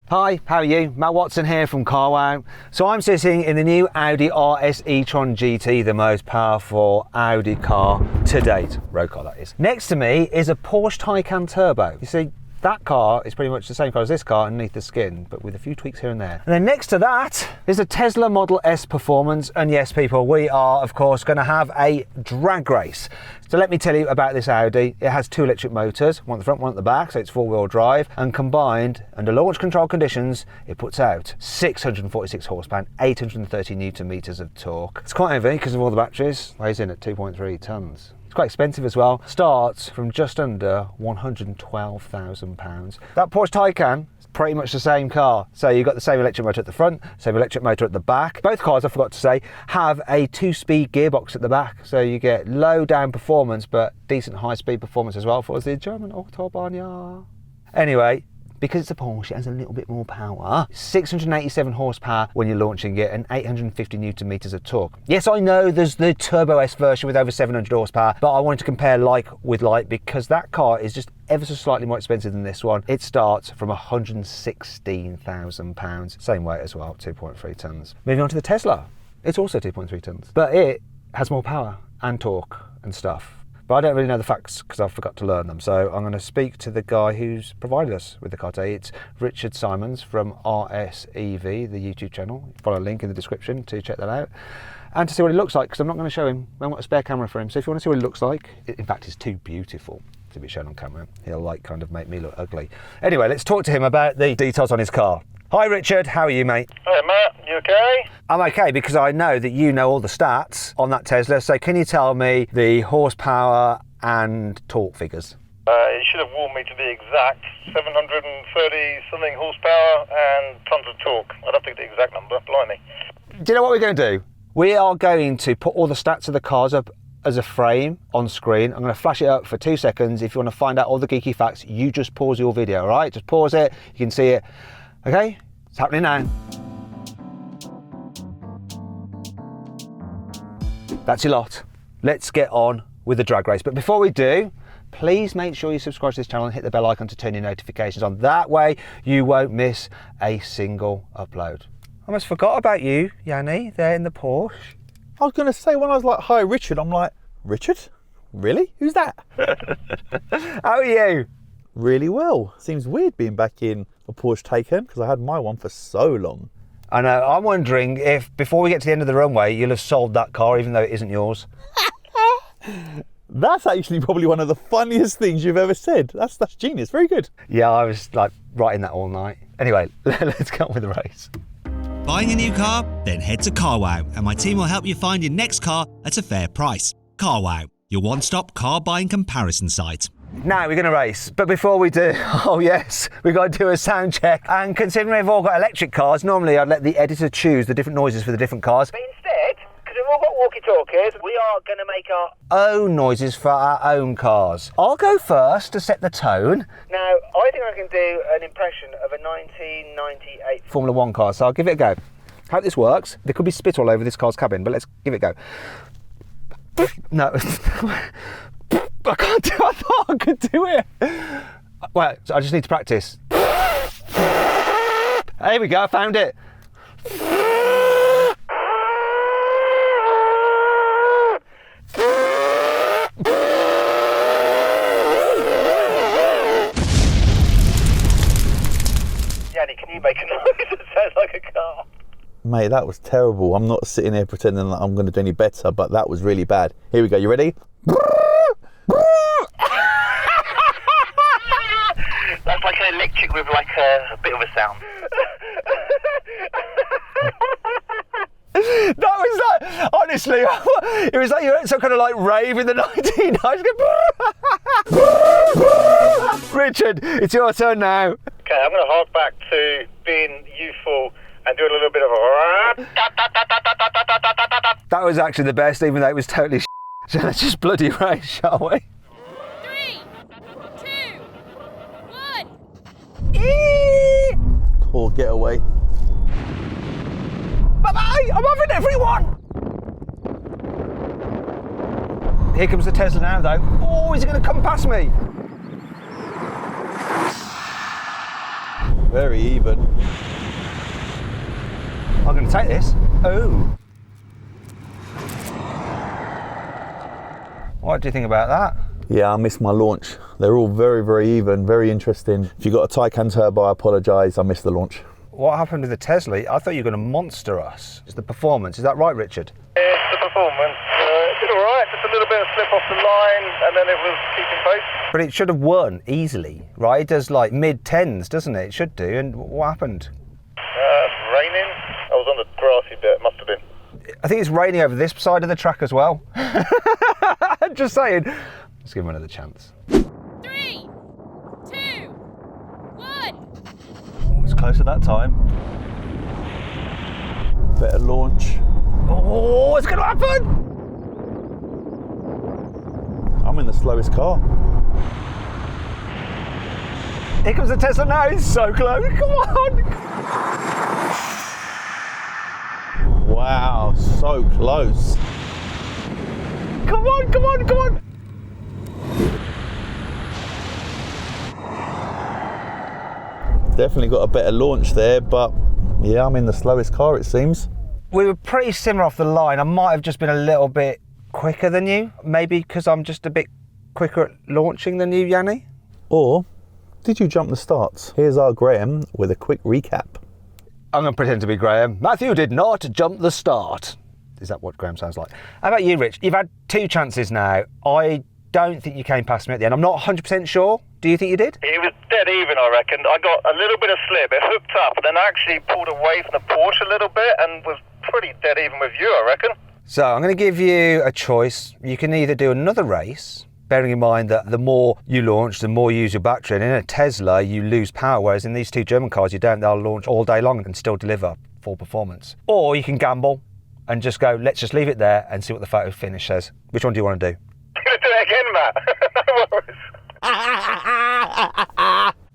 Hi, how are you? Matt Watson here from Carwow. So I'm sitting in the new Audi RS e-tron GT, the most powerful Audi car to date, road car that is. Next to me is a Porsche Taycan Turbo. You see, that car is pretty much the same car as this car underneath the skin, but with a few tweaks here and there. And then next to that is a Tesla Model S Performance. And yes, people, we are, of course, going to have a drag race. So let me tell you about this Audi. It has two electric motors, one at the front, one at the back, so it's four-wheel drive. And combined, under launch control conditions, it puts out 646 horsepower and 830 newton meters of torque. It's quite heavy because of all the batteries. Weighs in at 2.3 tons. It's quite expensive as well. Starts from just under £112,000. That Porsche Taycan is pretty much the same car. So you've got the same electric motor at the front, same electric motor at the back. Both cars, I forgot to say, have a 2-speed gearbox at the back. So you get low down performance, but decent high speed performance as well for the German Autobahn, yeah. Anyway, because it's a Porsche, it has a little bit more power. 687 horsepower when you're launching it and 850 newton meters of torque. Yes, I know there's the Turbo S version with over 700 horsepower, but I wanted to compare like with like because that car is just ever so slightly more expensive than this one. It starts from £116,000. Same weight as well, 2.3 tons. Moving on to the Tesla. It's also 2.3 tons, but it has more power and torque and stuff. But I don't really know the facts because I forgot to learn them. So I'm going to speak to the guy who's provided us with the car today. It's Richard Simons from RSEV, the YouTube channel. Follow a link in the description to check that out. And to see what it looks like, because I'm not going to show him. I haven't got a spare camera for him. So if you want to see what it looks like, in fact, it's too beautiful to be shown on camera. He'll like kind of make me look ugly. Anyway, let's talk to him about the details on his car. Hi Richard, how are you, mate? Hi Matt, you okay? I'm okay because I know that you know all the stats on that Tesla, so can you tell me the horsepower and torque figures? You should have warned me to be exact. 730 something horsepower and tons of torque. I'd have to get the exact number, blimey. Do you know what we're going to do? We are going to put all the stats of the cars up as a frame on screen. I'm going to flash it up for 2 seconds. If you want to find out all the geeky facts, you just pause your video, all right? Just pause it, you can see it. Okay, it's happening now. That's your lot. Let's get on with the drag race. But before we do, please make sure you subscribe to this channel and hit the bell icon to turn your notifications on. That way you won't miss a single upload. I almost forgot about you, Yianni, there in the Porsche. I was going to say, when I was like, hi Richard, I'm like, Richard? Really? Who's that? How are you? Really well. Seems weird being back in a Porsche Taycan because I had my one for so long. I know. I'm wondering if before we get to the end of the runway, you'll have sold that car even though it isn't yours. That's actually probably one of the funniest things you've ever said. That's genius. Very good. Yeah, I was like writing that all night. Anyway, let's get on with the race. Buying a new car? Then head to Carwow and my team will help you find your next car at a fair price. Carwow, your one-stop car buying comparison site. Now we're going to race, but before we do, oh yes, we've got to do a sound check. And considering we've all got electric cars, normally I'd let the editor choose the different noises for the different cars. But instead, because we've all got walkie-talkies, we are going to make our own noises for our own cars. I'll go first to set the tone. Now, I think I can do an impression of a 1998 Formula 1 car, so I'll give it a go. Hope this works. There could be spit all over this car's cabin, but let's give it a go. No. I can't do it. I thought I could do it. Well, so I just need to practice. Here we go, I found it. Yianni, can you make a noise that sounds like a car? Mate, that was terrible. I'm not sitting here pretending that I'm going to do any better, but that was really bad. Here we go, you ready? That's like an electric with like a bit of a sound. That was like, honestly, it was like you were at some kind of like rave in the 1990s. Richard, it's your turn now. Okay, I'm going to hark back to being youthful and do a little bit of a... That was actually the best, even though it was totally So let's just bloody race, shall we? 3, 2, 1. Poor getaway. Bye-bye! I'm having everyone! Here comes the Tesla now, though. Oh, is it going to come past me? Very even. I'm going to take this. Oh. What do you think about that? Yeah, I missed my launch. They're all very, very even, very interesting. If you got a Taycan Turbo, I apologise, I missed the launch. What happened with the Tesla? I thought you were going to monster us. It's the performance. Is that right, Richard? It's the performance. It did all right, just a little bit of slip off the line, and then it was keeping pace. But it should have won easily, right? It does like mid-tens, doesn't it? It should do. And what happened? Raining. I was on the grassy bit, must have been. I think it's raining over this side of the track as well. Just saying. Let's give him another chance. 3, 2, 1. It's close at that time. Better launch. Oh, it's going to happen! I'm in the slowest car. Here comes the Tesla now. It's so close. Come on. Wow, so close. Come on, come on, come on. Definitely got a better launch there, but yeah, I'm in the slowest car, it seems. We were pretty similar off the line. I might have just been a little bit quicker than you. Maybe because I'm just a bit quicker at launching than you, Yianni. Or did you jump the starts? Here's our Graham with a quick recap. I'm going to pretend to be Graham. Matthew did not jump the start. Is that what Graham sounds like? How about you, Rich? You've had 2 chances now. I don't think you came past me at the end. I'm not 100% sure. Do you think you did? It was dead even, I reckon. I got a little bit of slip. It hooked up, and then I actually pulled away from the Porsche a little bit and was pretty dead even with you, I reckon. So I'm going to give you a choice. You can either do another race, bearing in mind that the more you launch, the more you use your battery. And in a Tesla, you lose power, whereas in these 2 German cars, you don't. They'll launch all day long and still deliver full performance. Or you can gamble and just go, let's just leave it there and see what the photo finish says. Which one do you want to do? I'm going to do it again, Matt. No worries.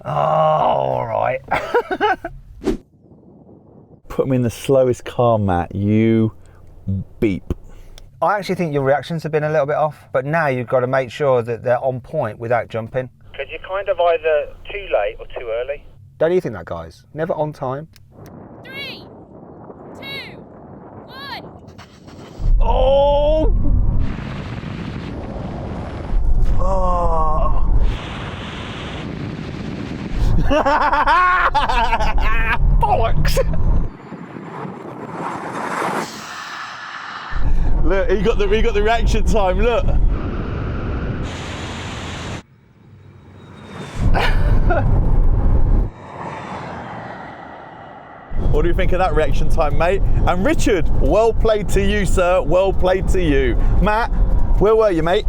Oh, all right. Put me in the slowest car, Matt. You beep. I actually think your reactions have been a little bit off, but now you've got to make sure that they're on point without jumping. Because you're kind of either too late or too early. Don't you think that, guys? Never on time. 3, 2, 1. Oh! Oh! Bollocks! Look, he got the reaction time, look. What do you think of that reaction time, mate? And Richard, well played to you, sir. Well played to you. Matt, where were you, mate?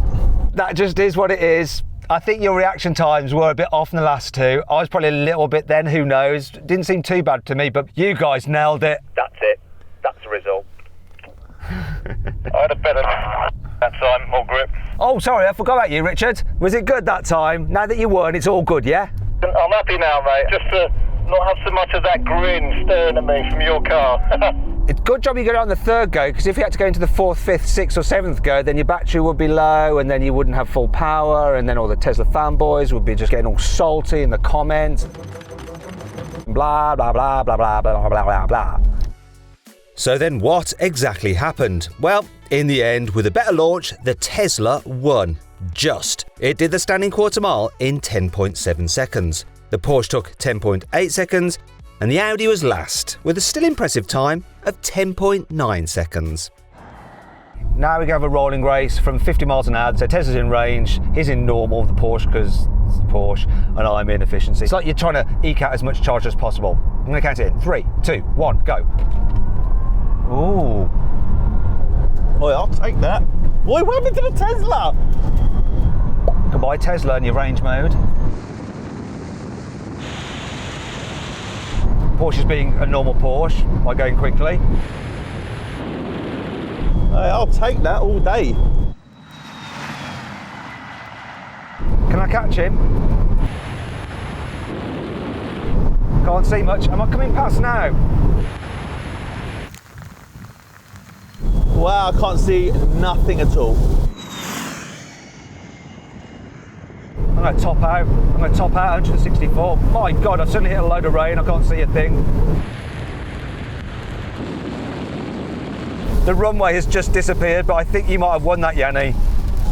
That just is what it is. I think your reaction times were a bit off in the last 2. I was probably a little bit then, who knows. Didn't seem too bad to me, but you guys nailed it. That's it. That's the result. I had a better that time, more grip. Oh, sorry, I forgot about you, Richard. Was it good that time? Now that you won, it's all good, yeah? I'm happy now, mate. Just to not have so much of that grin staring at me from your car. It's good job you got it on the 3rd go, because if you had to go into the 4th, 5th, 6th or 7th go, then your battery would be low and then you wouldn't have full power, and then all the Tesla fanboys would be just getting all salty in the comments. Blah, blah, blah, blah, blah, blah, blah, blah, blah. So then what exactly happened? Well, in the end, with a better launch, the Tesla won. Just. It did the standing quarter mile in 10.7 seconds. The Porsche took 10.8 seconds, and the Audi was last, with a still impressive time of 10.9 seconds. Now we can have a rolling race from 50 miles an hour. So Tesla's in range, he's in normal, the Porsche, because it's the Porsche, and I'm in efficiency. It's like you're trying to eke out as much charge as possible. I'm going to count it in. 3, 2, 1, go. Ooh. Boy, I'll take that. Boy, what happened to the Tesla? Goodbye, Tesla, in your range mode. Porsche's being a normal Porsche by going quickly. Hey, I'll take that all day. Can I catch him? Can't see much. Am I coming past now? Wow, I can't see nothing at all. I'm going to top out. I'm going to top out 164. My God, I've suddenly hit a load of rain. I can't see a thing. The runway has just disappeared, but I think you might have won that, Yianni.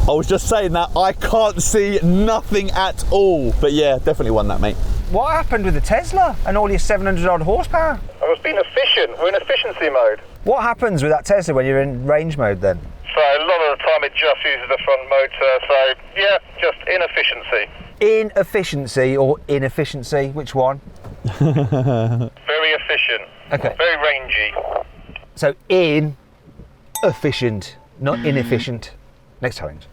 I was just saying that I can't see nothing at all. But yeah, definitely won that, mate. What happened with the Tesla and all your 700 odd horsepower? I was being efficient. We're in efficiency mode. What happens with that Tesla when you're in range mode then? So a lot of the time it just uses the front motor. So yeah, just inefficiency. Inefficiency or inefficiency? Which one? Very efficient. Okay. Very rangy. So inefficient, not inefficient. Next challenge.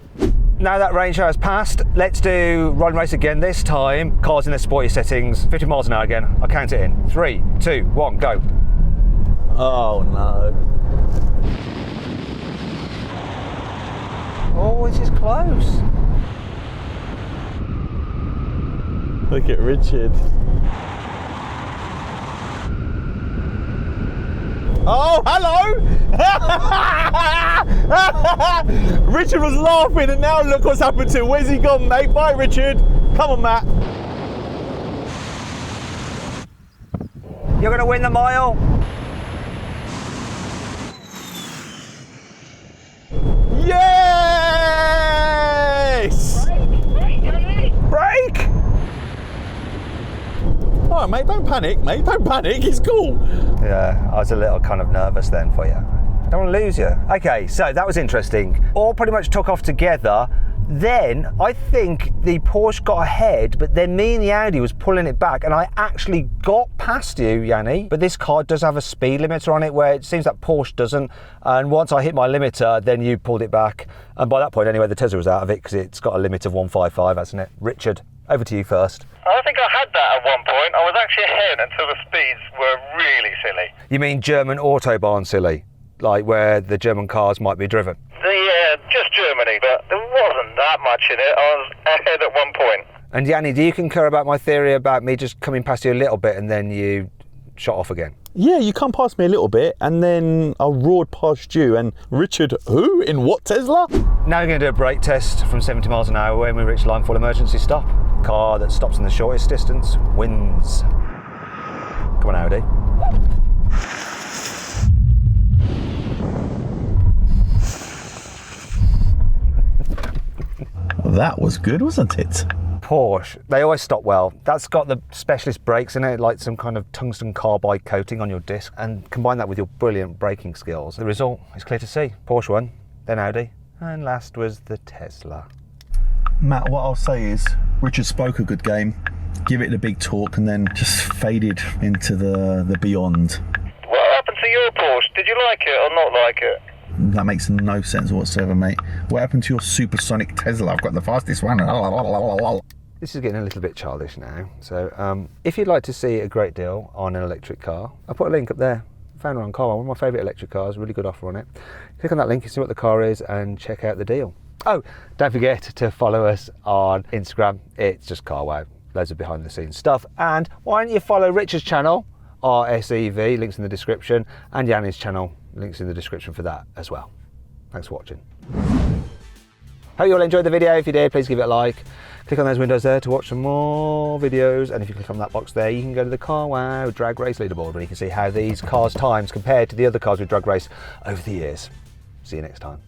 Now that range has passed, let's do run race again. This time, cars in their sporty settings, 50 miles an hour again. I'll count it in. 3, 2, 1, go. Oh no. Oh, this is close. Look at Richard. Oh, hello! Richard was laughing and now look what's happened to him. Where's he gone, mate? Bye, Richard. Come on, Matt. You're going to win the mile. Yes! Break! All right, mate, don't panic, mate. Don't panic, it's cool. Yeah, I was a little kind of nervous then for you. I don't want to lose you. Okay, so that was interesting. All pretty much took off together. Then I think the Porsche got ahead, but then me and the Audi was pulling it back and I actually got past you, Yianni. But this car does have a speed limiter on it where it seems that Porsche doesn't. And once I hit my limiter, then you pulled it back. And by that point anyway, the Tesla was out of it because it's got a limit of 155, hasn't it? Richard, over to you first. I think I had that at one point. I was actually ahead until the speeds were really silly. You mean German Autobahn silly? Like where the German cars might be driven? Just Germany, but there wasn't that much in it. I was ahead at one point. And Yianni, do you concur about my theory about me just coming past you a little bit and then you shot off again? Yeah, you come past me a little bit and then I roared past you and Richard, who? In what Tesla? Now we're going to do a brake test from 70 miles an hour when we reach line full emergency stop. Car that stops in the shortest distance wins. Come on, Audi. That was good, wasn't it? Porsche, they always stop well. That's got the specialist brakes in it, like some kind of tungsten carbide coating on your disc, and combine that with your brilliant braking skills. The result is clear to see. Porsche won, then Audi, and last was the Tesla. Matt, what I'll say is Richard spoke a good game, give it a big talk, and then just faded into the beyond. What happened to your Porsche? Did you like it or not like it? That makes no sense whatsoever, mate. What happened to your supersonic Tesla? I've got the fastest one. This is getting a little bit childish now. So if you'd like to see a great deal on an electric car, I'll put a link up there. Found it on carwow, one of my favourite electric cars, really good offer on it. Click on that link, you see what the car is and check out the deal. Oh, don't forget to follow us on Instagram. It's just carwow, loads of behind the scenes stuff. And why don't you follow Richard's channel, RSEV, links in the description, and Yianni's channel, links in the description for that as well. Thanks for watching. Hope you all enjoyed the video. If you did, please give it a like. Click on those windows there to watch some more videos. And if you click on that box there, you can go to the carwow drag race leaderboard where you can see how these cars' times compared to the other cars we've drag raced over the years. See you next time.